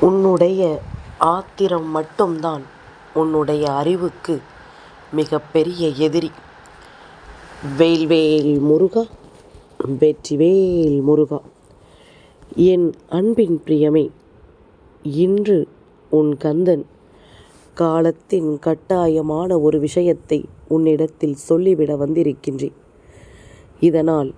உன்னுடைய ஆத்திரம் மட்டும்தான் உன்னுடைய அறிவுக்கு மிகப்பெரிய எதிரி. வேல்வேல் முருகா, வெற்றிவேல் முருகா. என் அன்பின் பிரியமே, இன்று உன் கந்தன் காலத்தின் கட்டாயமான ஒரு விஷயத்தை உன்னிடத்தில் சொல்லிவிட வந்திருக்கின்றேன். இதனால்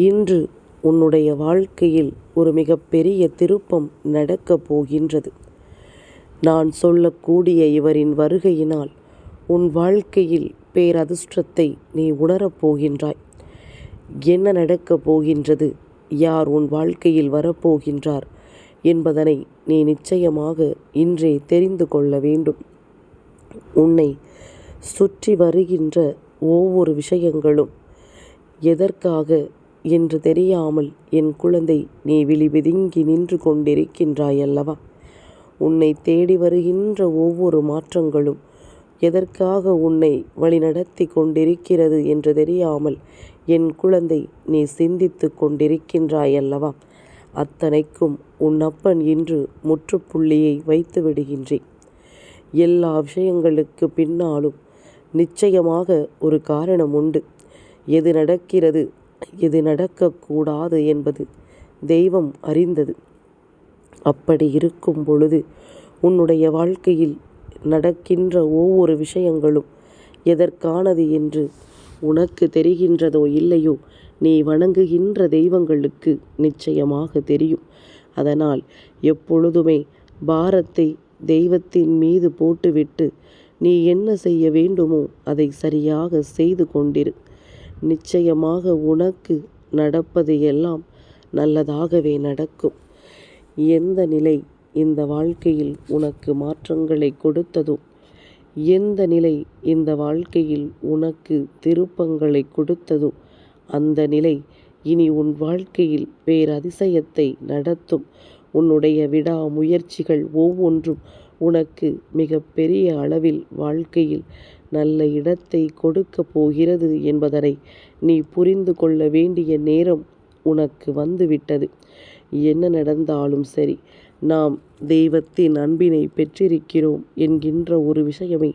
இன்று உன்னுடைய வாழ்க்கையில் ஒரு மிகப்பெரிய திருப்பம் நடக்கப் போகின்றது. நான் சொல்லக்கூடிய இவரின் வருகையினால் உன் வாழ்க்கையில் பேரதிர்ஷ்டத்தை நீ உணரப் போகின்றாய். என்ன நடக்கப் போகின்றது, யார் உன் வாழ்க்கையில் வரப்போகின்றார் என்பதனை நீ நிச்சயமாக இன்றே தெரிந்து கொள்ள வேண்டும். உன்னை சுற்றி வருகின்ற ஒவ்வொரு விஷயங்களும் எதற்காக என்று தெரியாமல் என் குழந்தை நீ விழிபிதுங்கி நின்று கொண்டிருக்கின்றாய் அல்லவா? உன்னை தேடி வருகின்ற ஒவ்வொரு மாற்றங்களும் எதற்காக உன்னை வழிநடத்தி கொண்டிருக்கிறது என்று தெரியாமல் என் குழந்தை நீ சிந்தித்து கொண்டிருக்கின்றாய் அல்லவா? அத்தனைக்கும் உன் அப்பன் இன்று முற்றுப்புள்ளியை வைத்து விடுகின்றேன். எல்லா விஷயங்களுக்கு பின்னாலும் நிச்சயமாக ஒரு காரணம் உண்டு. எது நடக்கிறது, எது நடக்கக்கூடாது என்பது தெய்வம் அறிந்தது. அப்படி இருக்கும் பொழுது உன்னுடைய வாழ்க்கையில் நடக்கின்ற ஒவ்வொரு விஷயங்களும் எதற்கானது என்று உனக்கு தெரிகின்றதோ இல்லையோ, நீ வணங்குகின்ற தெய்வங்களுக்கு நிச்சயமாக தெரியும். அதனால் எப்பொழுதுமே பாரத்தை தெய்வத்தின் மீது போட்டுவிட்டு நீ என்ன செய்ய வேண்டுமோ அதை சரியாக செய்து கொண்டிரு. நிச்சயமாக உனக்கு நடப்பது எல்லாம் நல்லதாகவே நடக்கும். எந்த நிலை இந்த வாழ்க்கையில் உனக்கு மாற்றங்களை கொடுத்ததோ, எந்த நிலை இந்த வாழ்க்கையில் உனக்கு திருப்பங்களை கொடுத்ததோ, அந்த நிலை இனி உன் வாழ்க்கையில் பேரதிசயத்தை நடத்தும். உன்னுடைய விடாமுயற்சிகள் ஒவ்வொன்றும் உனக்கு மிக பெரிய அளவில் வாழ்க்கையில் நல்ல இடத்தை கொடுக்க போகிறது என்பதனை நீ புரிந்து கொள்ள வேண்டிய நேரம் உனக்கு வந்துவிட்டது. என்ன நடந்தாலும் சரி, நாம் தெய்வத்தின் அன்பினை பெற்றிருக்கிறோம் என்கின்ற ஒரு விஷயமே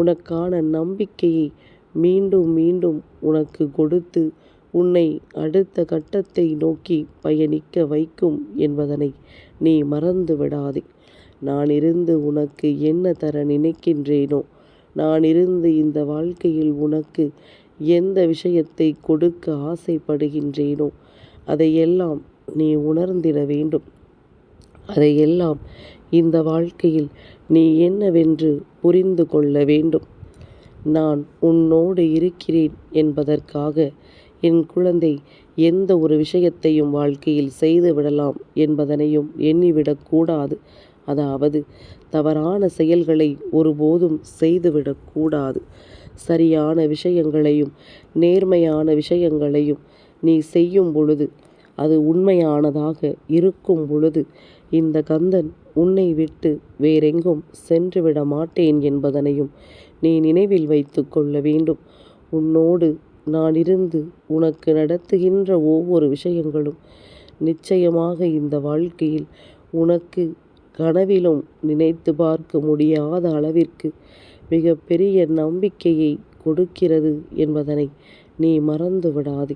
உனக்கான நம்பிக்கையை மீண்டும் மீண்டும் உனக்கு கொடுத்து உன்னை அடுத்த கட்டத்தை நோக்கி பயணிக்க வைக்கும் என்பதனை நீ மறந்து விடாதே. நான் இருந்து உனக்கு என்ன தர நினைக்கின்றேனோ, நான் இருந்து இந்த வாழ்க்கையில் உனக்கு எந்த விஷயத்தை கொடுக்க ஆசைப்படுகின்றேனோ அதையெல்லாம் நீ உணர்ந்திட வேண்டும். அதையெல்லாம் இந்த வாழ்க்கையில் நீ என்னவென்று புரிந்து கொள்ள வேண்டும். நான் உன்னோடு இருக்கிறேன் என்பதற்காக என் குழந்தை எந்த ஒரு விஷயத்தையும் வாழ்க்கையில் செய்து விடலாம் என்பதனையும் எண்ணிவிடக்கூடாது. அதாவது தவறான செயல்களை ஒருபோதும் செய்துவிடக்கூடாது. சரியான விஷயங்களையும் நேர்மையான விஷயங்களையும் நீ செய்யும் பொழுது, அது உண்மையானதாக இருக்கும் பொழுது, இந்த கந்தன் உன்னை விட்டு வேறெங்கும் சென்றுவிட மாட்டேன் என்பதனையும் நீ நினைவில் வைத்து கொள்ள வேண்டும். உன்னோடு நான் இருந்து உனக்கு நடத்துகின்ற ஒவ்வொரு விஷயங்களும் நிச்சயமாக இந்த வாழ்க்கையில் உனக்கு கனவிலும் நினைத்து பார்க்க முடியாத அளவிற்கு மிக பெரிய நம்பிக்கையை கொடுக்கிறது என்பதனை நீ மறந்து விடாதே.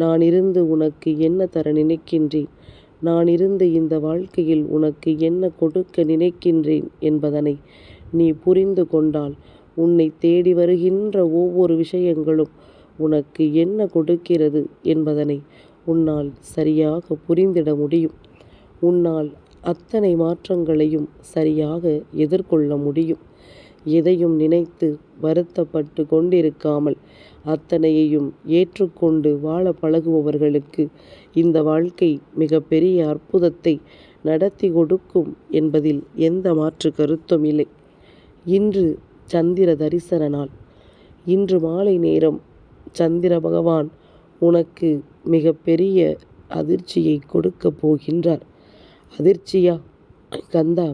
நான் இருந்து உனக்கு என்ன தர நினைக்கின்றேன், நான் இருந்து இந்த வாழ்க்கையில் உனக்கு என்ன கொடுக்க நினைக்கின்றேன் என்பதனை நீ புரிந்து கொண்டால் உன்னை தேடி வருகின்ற ஒவ்வொரு விஷயங்களும் உனக்கு என்ன கொடுக்கிறது என்பதனை உன்னால் சரியாக புரிந்திட முடியும். உன்னால் அத்தனை மாற்றங்களையும் சரியாக எதிர்கொள்ள முடியும். எதையும் நினைத்து வருத்தப்பட்டு கொண்டிருக்காமல் அத்தனையையும் ஏற்றுக்கொண்டு வாழ பழகுபவர்களுக்கு இந்த வாழ்க்கை மிக பெரிய அற்புதத்தை நடத்தி கொடுக்கும் என்பதில் எந்த மாற்று கருத்தும் இல்லை. இன்று சந்திர தரிசன நாள். இன்று மாலை நேரம் சந்திர பகவான் உனக்கு மிக பெரிய அதிர்ச்சியை கொடுக்க போகின்றார். அதிர்ச்சியா கந்தா,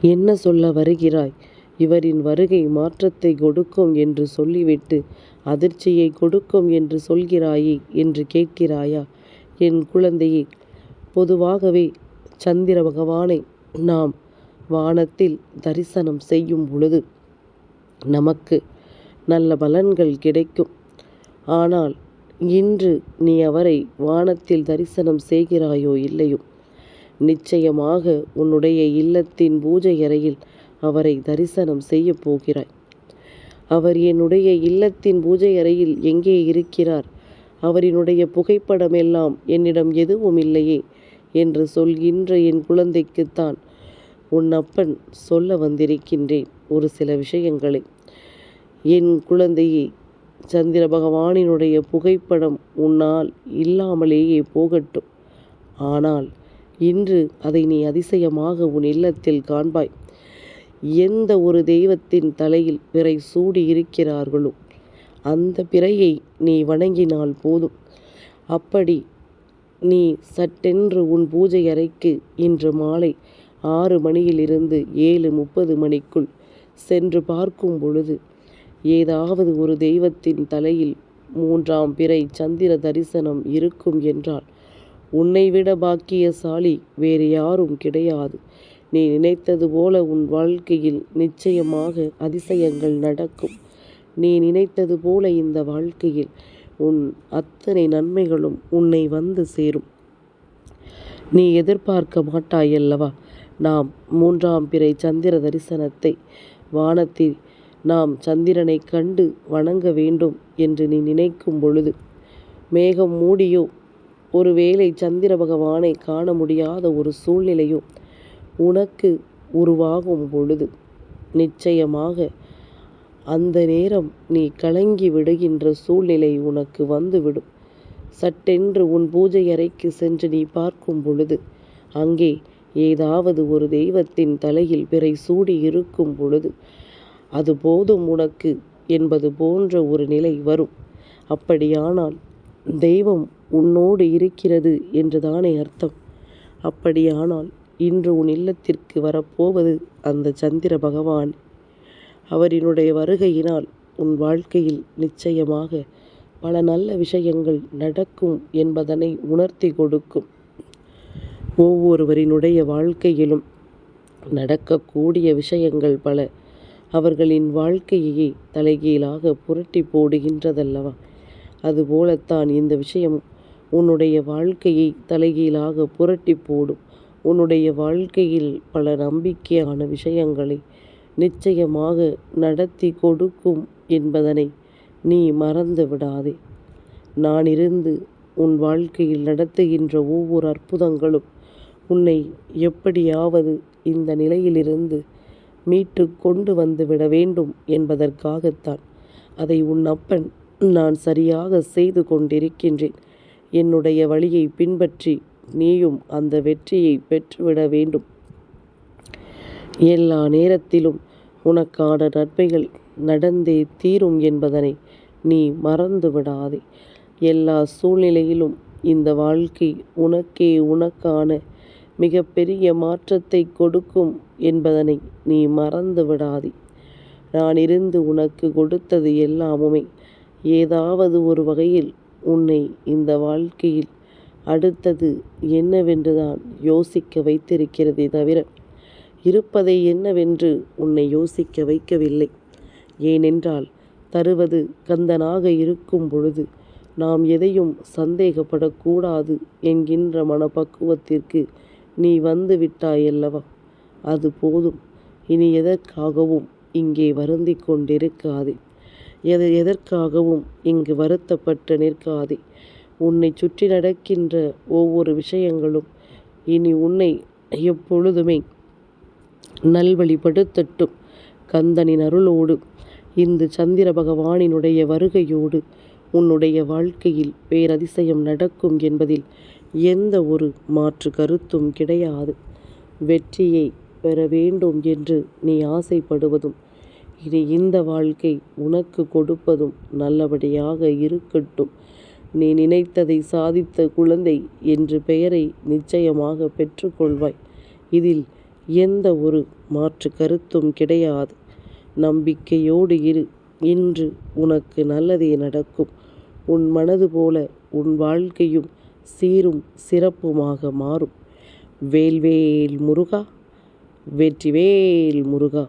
என்ன சொல்ல வருகிறாய்? இவரின் வருகை மாற்றத்தை கொடுக்கும் என்று சொல்லிவிட்டு அதிர்ச்சியை கொடுக்கும் என்று சொல்கிறாயே என்று கேட்கிறாயா? என் குழந்தையே, பொதுவாகவே சந்திர பகவானை நாம் வானத்தில் தரிசனம் செய்யும் பொழுது நமக்கு நல்ல பலன்கள் கிடைக்கும். ஆனால் இன்று நீ அவரை வானத்தில் தரிசனம் செய்கிறாயோ இல்லையோ, நிச்சயமாக உன்னுடைய இல்லத்தின் பூஜை அறையில் அவரை தரிசனம் செய்ய போகிறாய். அவர் என்னுடைய இல்லத்தின் பூஜை அறையில் எங்கே இருக்கிறார், அவரினுடைய புகைப்படம் எல்லாம் என்னிடம் எதுவும் இல்லையே என்று சொல்கின்ற என் குழந்தைக்குத்தான் உன் அப்பன் சொல்ல வந்திருக்கின்றேன் ஒரு சில விஷயங்களை. என் குழந்தையே, சந்திர பகவானினுடைய புகைப்படம் உன்னால் இல்லாமலேயே போகட்டும். ஆனால் இன்று அதை நீ அதிசயமாக உன் இல்லத்தில் காண்பாய். எந்த ஒரு தெய்வத்தின் தலையில் பிறை சூடி இருக்கிறார்களோ அந்த பிறையை நீ வணங்கினால் போதும். அப்படி நீ சட்டென்று உன் பூஜை அறைக்கு இன்று மாலை 6 மணியிலிருந்து 7:30 மணிக்குள் சென்று பார்க்கும் பொழுது ஏதாவது ஒரு தெய்வத்தின் தலையில் 3ஆம் பிறை சந்திர தரிசனம் இருக்கும் என்றால் உன்னை விட பாக்கியசாலி வேறு யாரும் கிடையாது. நீ நினைத்தது போல உன் வாழ்க்கையில் நிச்சயமாக அதிசயங்கள் நடக்கும். நீ நினைத்தது போல இந்த வாழ்க்கையில் உன் அத்தனை நன்மைகளும் உன்னை வந்து சேரும். நீ எதிர்பார்க்க மாட்டாயல்லவா, நாம் 3ஆம் பிறை சந்திர தரிசனத்தை வானத்தில் நாம் சந்திரனை கண்டு வணங்க வேண்டும் என்று நீ நினைக்கும் பொழுது மேகம் மூடியோ ஒருவேளை சந்திர பகவானை காண முடியாத ஒரு சூழ்நிலையோ உனக்கு உருவாகும் பொழுது நிச்சயமாக அந்த நேரம் நீ கலங்கி விடுகின்ற சூழ்நிலை உனக்கு வந்துவிடும். சட்டென்று உன் பூஜை அறைக்கு சென்று நீ பார்க்கும் பொழுது அங்கே ஏதாவது ஒரு தெய்வத்தின் தலையில் பிறை சூடி இருக்கும் பொழுது அது போதும் உனக்கு என்பது போன்ற ஒரு நிலை வரும். அப்படியானால் தெய்வம் உன்னோடு இருக்கிறது என்றுதானே அர்த்தம். அப்படியானால் இன்று உன் இல்லத்திற்கு வரப்போவது அந்த சந்திர பகவான். அவரினுடைய வருகையினால் உன் வாழ்க்கையில் நிச்சயமாக பல நல்ல விஷயங்கள் நடக்கும் என்பதனை உணர்த்தி கொடுக்கும். ஒவ்வொருவரினுடைய வாழ்க்கையிலும் நடக்கக்கூடிய விஷயங்கள் பல அவர்களின் வாழ்க்கையே தலைகீழாக புரட்டி போடுகின்றதல்லவா. அதுபோலத்தான் இந்த விஷயம் உன்னுடைய வாழ்க்கையை தலைகீழாக புரட்டி போடும். உன்னுடைய வாழ்க்கையில் பல நம்பிக்கையான விஷயங்களை நிச்சயமாக நடத்தி கொடுக்கும் என்பதனை நீ மறந்து விடாதே. நான் இருந்து உன் வாழ்க்கையில் நடத்துகின்ற ஒவ்வொரு அற்புதங்களும் உன்னை எப்படியாவது இந்த நிலையிலிருந்து மீட்டு கொண்டு வந்து விட வேண்டும் என்பதற்காகத்தான் அதை உன் அப்பன் நான் சரியாக செய்து கொண்டிருக்கின்றேன். என்னுடைய வழியை பின்பற்றி நீயும் அந்த வெற்றியை பெற்றுவிட வேண்டும். எல்லா நேரத்திலும் உனக்கான நன்மைகள் நடந்தே தீரும் என்பதனை நீ மறந்து விடாதே. எல்லா சூழ்நிலையிலும் இந்த வாழ்க்கை உனக்கான மிகப்பெரிய மாற்றத்தை கொடுக்கும் என்பதனை நீ மறந்து விடாதே. நான் இருந்து உனக்கு கொடுத்தது எல்லாமுமே ஏதாவது ஒரு வகையில் உன்னை இந்த வாழ்க்கையில் அடுத்தது என்னவென்றுதான் யோசிக்க வைத்திருக்கிறதே தவிர இருப்பதை என்னவென்று உன்னை யோசிக்க வைக்கவில்லை. ஏனென்றால் தருவது கந்தனாக இருக்கும் பொழுது நாம் எதையும் சந்தேகப்படக்கூடாது என்கின்ற மனப்பக்குவத்திற்கு நீ வந்து விட்டாயல்லவா. அது போதும். இனி எதற்காகவும் இங்கே வருந்தி கொண்டிருக்காதே. எதற்காகவும் இங்கு வருத்தப்பட்டு நிற்காதே. உன்னை சுற்றி நடக்கின்ற ஒவ்வொரு விஷயங்களும் இனி உன்னை எப்பொழுதுமே நல்வழிப்படுத்தட்டும். கந்தனின் அருளோடு இந்த சந்திர பகவானினுடைய வருகையோடு உன்னுடைய வாழ்க்கையில் பேரதிசயம் நடக்கும் என்பதில் எந்த ஒரு மாற்று கருத்தும் கிடையாது. வெற்றியை பெற வேண்டும் என்று நீ ஆசைப்படுவதும் இனி இந்த வாழ்க்கை உனக்கு கொடுப்பதும் நல்லபடியாக இருக்கட்டும். நீ நினைத்ததை சாதித்த குழந்தை என்று பெயரை நிச்சயமாக பெற்றுக்கொள்வாய். இதில் எந்த ஒரு மாற்று கருத்தும் கிடையாது. நம்பிக்கையோடு இரு. இன்று உனக்கு நல்லதே நடக்கும். உன் மனது போல உன் வாழ்க்கையும் சீரும் சிறப்புமாக மாறும். வேல்வேல் முருகா, வெற்றிவேல் முருகா.